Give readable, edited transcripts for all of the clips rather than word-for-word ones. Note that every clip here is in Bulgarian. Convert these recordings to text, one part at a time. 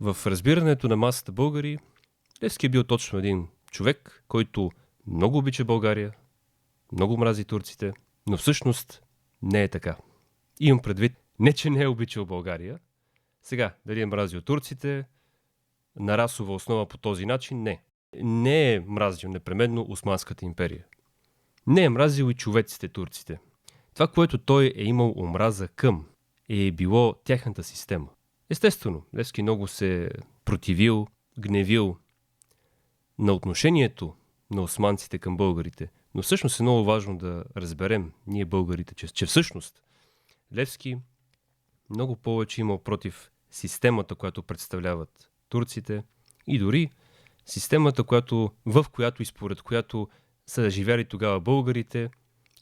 В разбирането на масата българи, Левски е бил точно един човек, който много обича България, много мрази турците, но всъщност не е така. Имам предвид, не че не е обичал България. Сега, дали е мразил турците на расова основа по този начин? Не. Не е мразил непременно Османската империя. Не е мразил и човеците турците. Това, което той е имал омраза към, е било тяхната система. Естествено, Левски много се противил, гневил на отношението на османците към българите. Но всъщност е много важно да разберем, ние българите, че всъщност Левски много повече имал против системата, която представляват турците и дори системата, в която и според която са живяли тогава българите.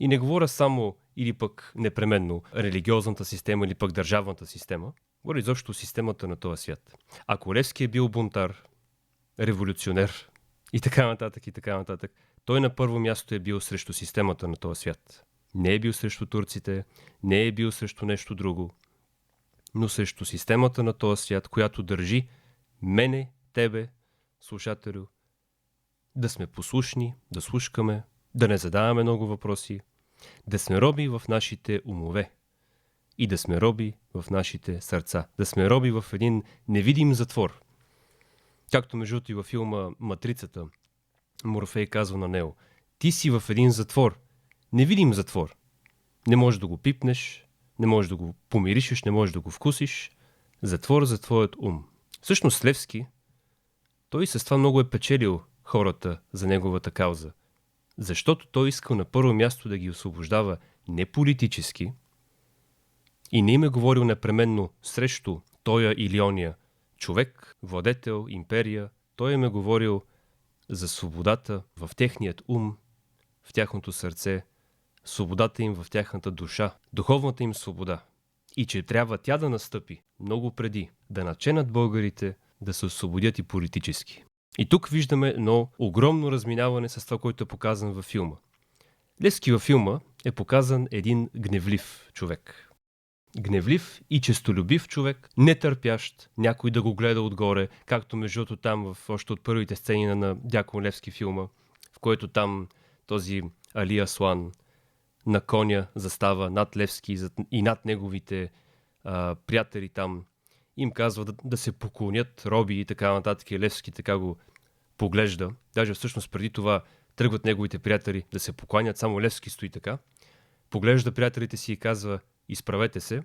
И не говоря само или пък непременно религиозната система или пък държавната система, говоря изобщо системата на този свят. Ако Левски е бил бунтар, революционер и така нататък, той на първо място е бил срещу системата на този свят. Не е бил срещу турците, не е бил срещу нещо друго, но срещу системата на този свят, която държи мене, тебе, слушателю, да сме послушни, да слушкаме, да не задаваме много въпроси, да сме роби в нашите умове и да сме роби в нашите сърца, да сме роби в един невидим затвор. Както между и във филма Матрицата, Морфей казва на Нео: ти си в един затвор, невидим затвор. Не можеш да го пипнеш, не можеш да го помиришеш, не можеш да го вкусиш. Затвор за твоят ум. Всъщност Левски, той с това много е печелил хората за неговата кауза. Защото той искал на първо място да ги освобождава не политически и не им е говорил непременно срещу тоя или ония човек, владетел, империя. Той им е говорил за свободата в техният ум, в тяхното сърце, свободата им в тяхната душа, духовната им свобода. И че трябва тя да настъпи много преди да наченат българите да се освободят и политически. И тук виждаме едно огромно разминаване с това, което е показан във филма. Левски във филма е показан един гневлив човек. Гневлив и честолюбив човек, нетърпящ някой да го гледа отгоре, както между там в още от първите сцени на Дякон Левски филма, в който там този Али Аслан на коня застава над Левски и над неговите приятели там. Им казва да се поклонят роби и така нататък. И Левски така го поглежда. Даже всъщност преди това тръгват неговите приятели да се покланят. Само Левски стои така. Поглежда приятелите си и казва: изправете се.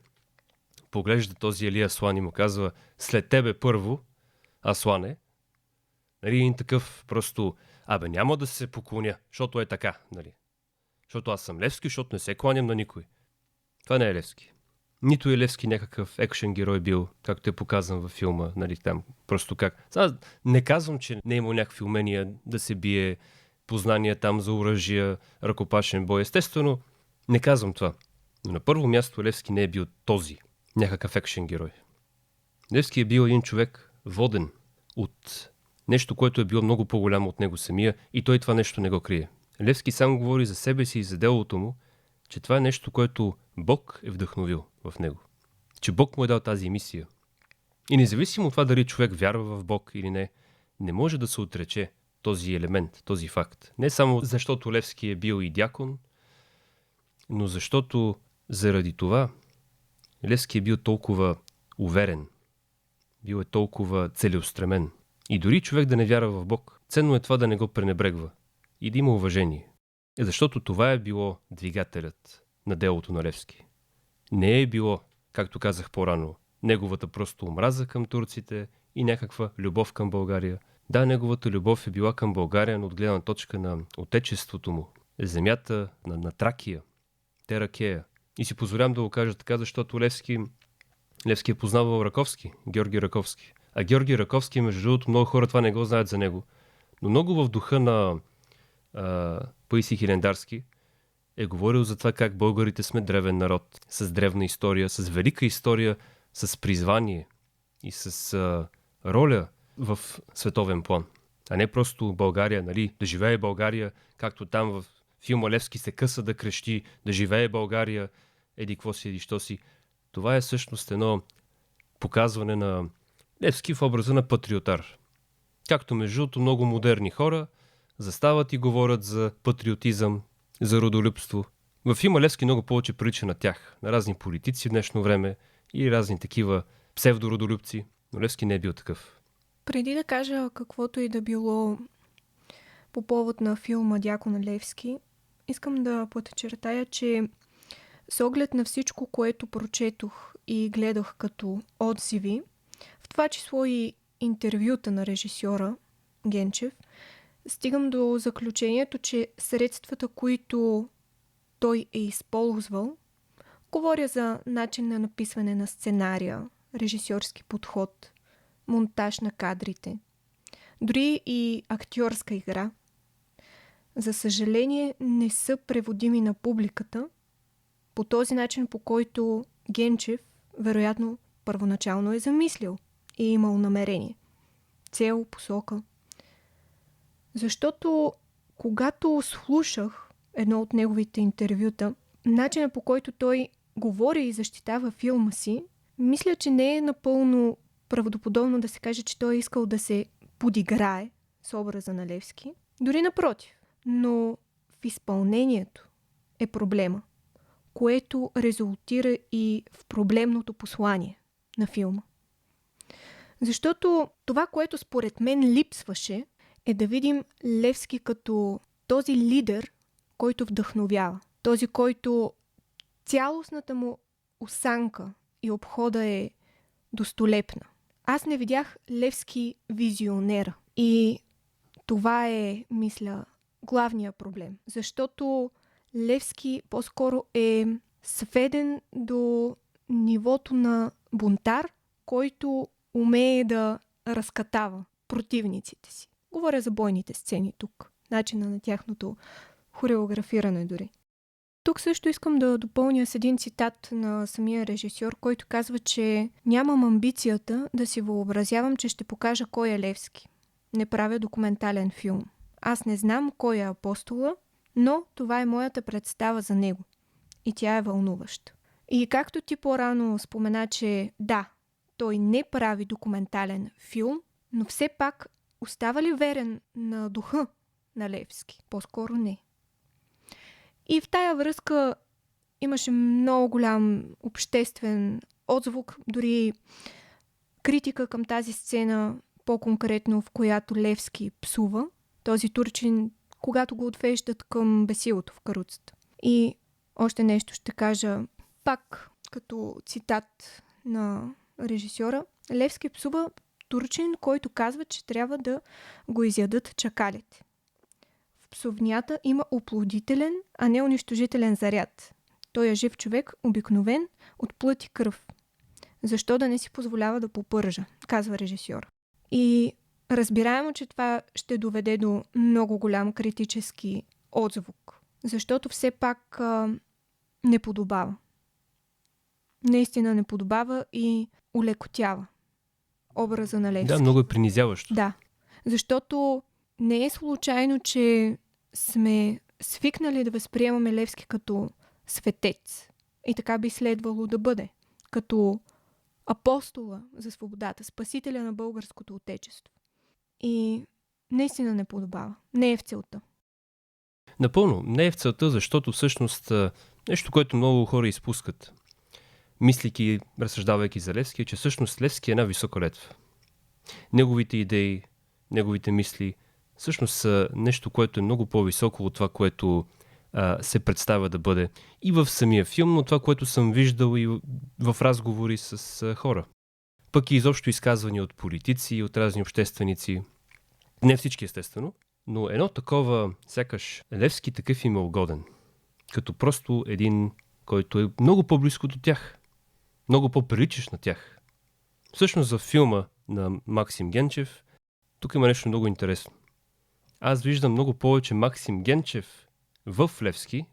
Поглежда този Али Аслан и му казва: след тебе първо, Аслане. Нали, един такъв просто: няма да се поклоня, защото е така. Нали. Защото аз съм Левски, защото не се кланям на никой. Това не е Левски. Нито е Левски някакъв екшен герой бил, както е показан във филма, нали, там. Просто как. Сега не казвам, че не е имал някакви умения да се бие, познания там за оръжия, ръкопашен бой. Естествено, не казвам това. Но на първо място Левски не е бил този някакъв екшен герой. Левски е бил един човек воден от нещо, което е било много по-голямо от него самия, и той това нещо не го крие. Левски сам говори за себе си и за делото му, че това е нещо, което Бог е вдъхновил в него. Че Бог му е дал тази мисия. И независимо от това дали човек вярва в Бог или не, не може да се отрече този елемент, този факт. Не само защото Левски е бил и дякон, но защото заради това Левски е бил толкова уверен, бил е толкова целеустремен. И дори човек да не вярва в Бог, ценно е това да не го пренебрегва и да има уважение. Защото това е било двигателят на делото на Левски. Не е било, както казах по-рано, неговата просто омраза към турците и някаква любов към България. Да, неговата любов е била към България, но от гледна точка на отечеството му, земята на Тракия, Теракея. И си позволявам да го кажа така, защото Левски е познавал Раковски, Георги Раковски. А Георги Раковски, между другото, много хора това не го знаят за него, но много в духа на Паисий Хилендарски е говорил за това как българите сме древен народ, с древна история, с велика история, с призвание и с роля в световен план. А не просто България, нали, да живее България, както там в филма Левски се къса да крещи, да живее България, еди какво си, еди що си. Това е всъщност едно показване на Левски в образа на патриотар. Както между другото много модерни хора застават и говорят за патриотизъм, за родолюбство. В филма Левски много повече прилича на тях, на разни политици в днешно време и разни такива псевдородолюбци, но Левски не е бил такъв. Преди да кажа каквото и да било по повод на филма Дякона Левски, искам да подчертая, че с оглед на всичко, което прочетох и гледах като отзиви, в това число и интервюта на режисьора Генчев, стигам до заключението, че средствата, които той е използвал, говоря за начин на написване на сценария, режисьорски подход, монтаж на кадрите, дори и актьорска игра, за съжаление не са преводими на публиката по този начин, по който Генчев вероятно първоначално е замислил и имал намерение, цел, посока. Защото когато слушах едно от неговите интервюта, начина по който той говори и защитава филма си, мисля, че не е напълно правдоподобно да се каже, че той е искал да се подиграе с образа на Левски. Дори напротив. Но в изпълнението е проблема, което резултира и в проблемното послание на филма. Защото това, което според мен липсваше, е да видим Левски като този лидер, който вдъхновява. Този, който цялостната му осанка и обхода е достолепна. Аз не видях Левски визионера. И това е, мисля, главният проблем. Защото Левски по-скоро е сведен до нивото на бунтар, който умее да разкатава противниците си. Говоря за бойните сцени тук. Начина на тяхното хореографиране дори. Тук също искам да допълня с един цитат на самия режисьор, който казва, че нямам амбицията да си въобразявам, че ще покажа кой е Левски. Не правя документален филм. Аз не знам кой е Апостола, но това е моята представа за него. И тя е вълнуваща. И както ти по-рано спомена, че да, той не прави документален филм, но все пак остава ли верен на духа на Левски? По-скоро не. И в тая връзка имаше много голям обществен отзвук, дори критика към тази сцена, по-конкретно в която Левски псува този турчин, когато го отвеждат към бесилото в каруцата. И още нещо ще кажа, пак като цитат на режисьора. Левски псува турчин, който казва, че трябва да го изядат чакалите. В псовнята има оплодителен, а не унищожителен заряд. Той е жив човек, обикновен, от плът и кръв. Защо да не си позволява да попържа, казва режисьор. И разбираемо, че това ще доведе до много голям критически отзвук. Защото все пак не подобава. Наистина не подобава и улекотява образа на Левски. Да, много е принизяващо. Да, защото не е случайно, че сме свикнали да възприемаме Левски като светец. И така би следвало да бъде. Като апостола за свободата, спасителя на българското отечество. И наистина не подобава. Не е в целта. Напълно, не е в целта, защото всъщност нещо, което много хора изпускат, мислики, разсъждавайки за Левски, е, че всъщност Левски е една висока летва. Неговите идеи, неговите мисли всъщност са нещо, което е много по-високо от това, което се представя да бъде и в самия филм, но това, което съм виждал и в разговори с хора. Пък и изобщо изказвания от политици и от разни общественици. Не всички, естествено, но едно такова, сякаш Левски такъв им е угоден. Като просто един, който е много по-близко до тях. Много по-приличащ на тях. Всъщност за филма на Максим Генчев тук има нещо много интересно. Аз виждам много повече Максим Генчев в Левски,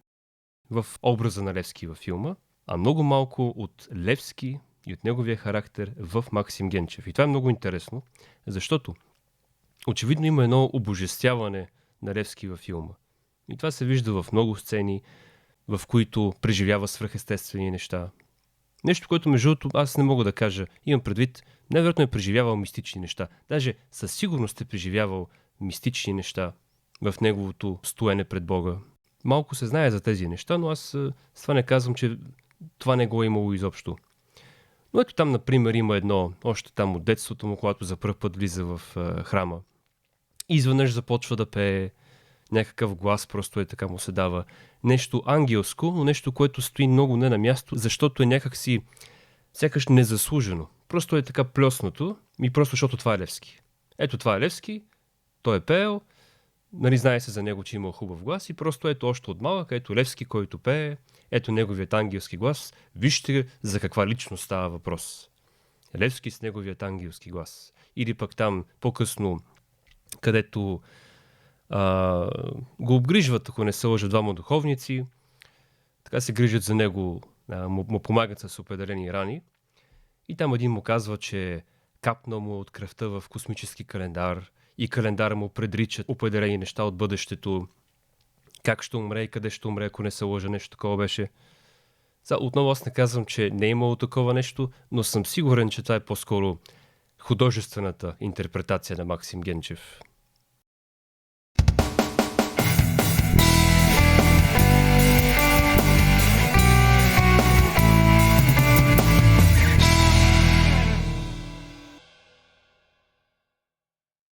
в образа на Левски във филма, а много малко от Левски и от неговия характер в Максим Генчев. И това е много интересно, защото очевидно има едно обожествяване на Левски във филма. И това се вижда в много сцени, в които преживява свръхестествени неща. Нещо, което между другото аз не мога да кажа. Имам предвид, невероятно е преживявал мистични неща. Даже със сигурност е преживявал мистични неща в неговото стоене пред Бога. Малко се знае за тези неща, но аз с това не казвам, че това не го е имало изобщо. Но ето там, например, има едно, още там от детството му, когато за пръв път влиза в храма. Изведнъж започва да пее, някакъв глас просто е така му се дава. Нещо ангелско, но нещо, което стои много не на място, защото е някакси сякаш незаслужено. Просто е така плеснато и просто защото това е Левски. Ето това е Левски, той е пеел, нали, знае се за него, че има хубав глас и просто ето още от малък, ето Левски, който пее, ето неговият ангелски глас. Вижте за каква личност става въпрос. Левски с неговият ангелски глас. Или пък там по-късно, където го обгрижват, ако не се лъжа, двама духовници, така се грижат за него, му помагат с определени рани. И там един му казва, че капнал му от кръвта в космически календар и календара му предричат определени неща от бъдещето, как ще умре и къде ще умре, ако не се лъжа, нещо такова беше. Отново аз не казвам, че не е имало такова нещо, но съм сигурен, че това е по-скоро художествената интерпретация на Максим Генчев.